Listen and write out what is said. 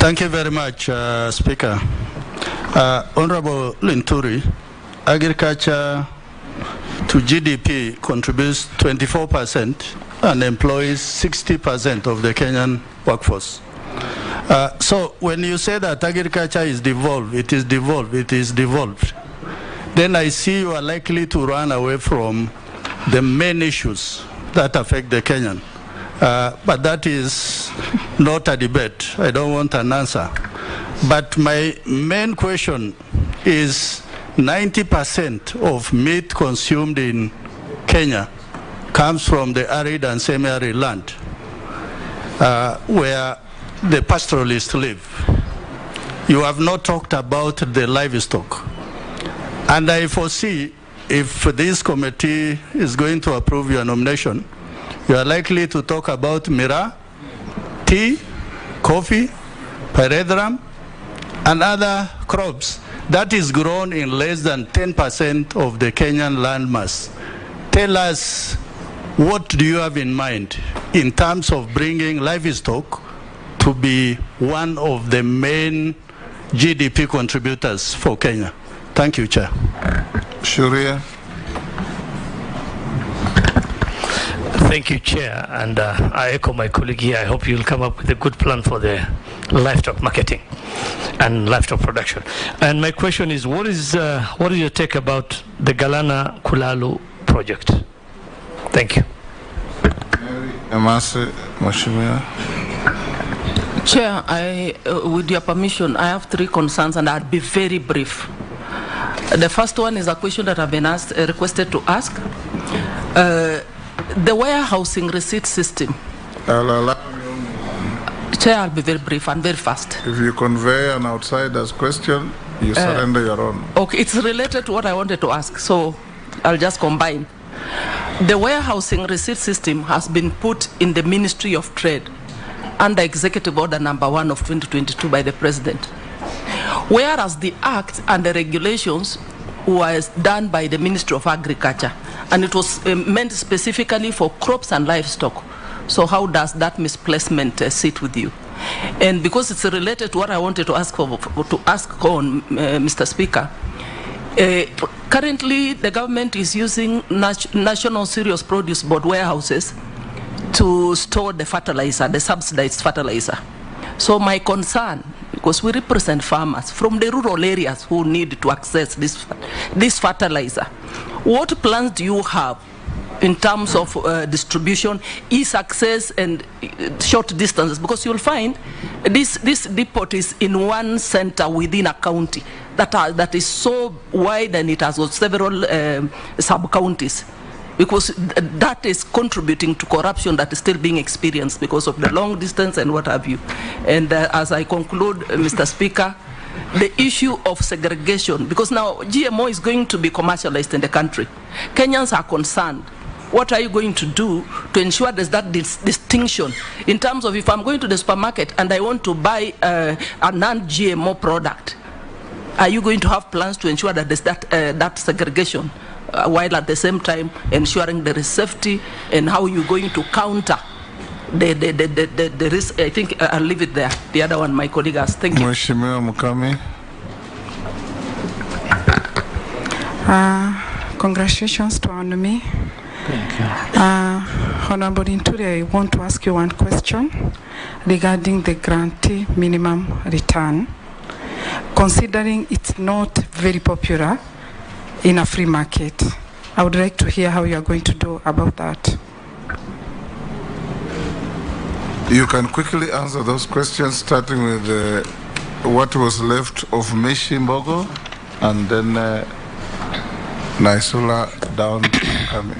Thank you very much, Speaker. Honorable Linturi, agriculture to GDP contributes 24% and employs 60% of the Kenyan workforce. So when you say that agriculture is devolved, it is devolved, then I see you are likely to run away from the main issues that affect the Kenyan. But that is not a debate. I don't want an answer. But my main question is 90% of meat consumed in Kenya comes from the arid and semi-arid land where the pastoralists live. You have not talked about the livestock. And I foresee if this committee is going to approve your nomination, you are likely to talk about miraa, tea, coffee, pyrethrum, and other crops that is grown in less than 10% of the Kenyan landmass. Tell us, what do you have in mind in terms of bringing livestock to be one of the main GDP contributors for Kenya? Thank you, Chair. Shuria. Thank you, Chair, and I echo my colleague here. I hope you'll come up with a good plan for the livestock marketing and livestock production. And my question is, what is your take about the Galana Kulalu project? Thank you. Chair, with your permission, I have three concerns, and I'll be very brief. The first one is a question that I've been requested to ask. The warehousing receipt system. Chair, I'll be very brief and very fast. If you convey an outsider's question, you surrender your own. Okay, it's related to what I wanted to ask, so I'll just combine. The warehousing receipt system has been put in the Ministry of Trade under Executive Order number 1 of 2022 by the President. Whereas the Act and the regulations was done by the Ministry of Agriculture, and it was meant specifically for crops and livestock. So how does that misplacement sit with you? And because it's related to what I wanted to ask on, Mr. Speaker, currently the government is using National Serious Produce Board warehouses to store the fertilizer, the subsidized fertilizer. So my concern, because we represent farmers from the rural areas who need to access this fertilizer, what plans do you have in terms of distribution, ease access, and short distances? Because you'll find this depot is in one center within a county that is so wide, and it has several sub-counties, because that is contributing to corruption that is still being experienced because of the long distance and what have you. And as I conclude, Mr. Speaker, the issue of segregation, because now GMO is going to be commercialized in the country. Kenyans are concerned. What are you going to do to ensure there's that distinction in terms of, if I'm going to the supermarket and I want to buy a non-GMO product, are you going to have plans to ensure that there's that segregation, while at the same time ensuring there is safety, and how you're going to counter the risk? I think I'll leave it there. The other one, my colleague asked. Thank you. Mheshimiwa Mukami. Congratulations to Anumi. Thank you. Honorable Linturi, I want to ask you one question regarding the grantee minimum return. Considering it's not very popular in a free market, I would like to hear how you are going to do about that. You can quickly answer those questions, starting with what was left of Mishi Mbogo, and then Naisula down to Kami.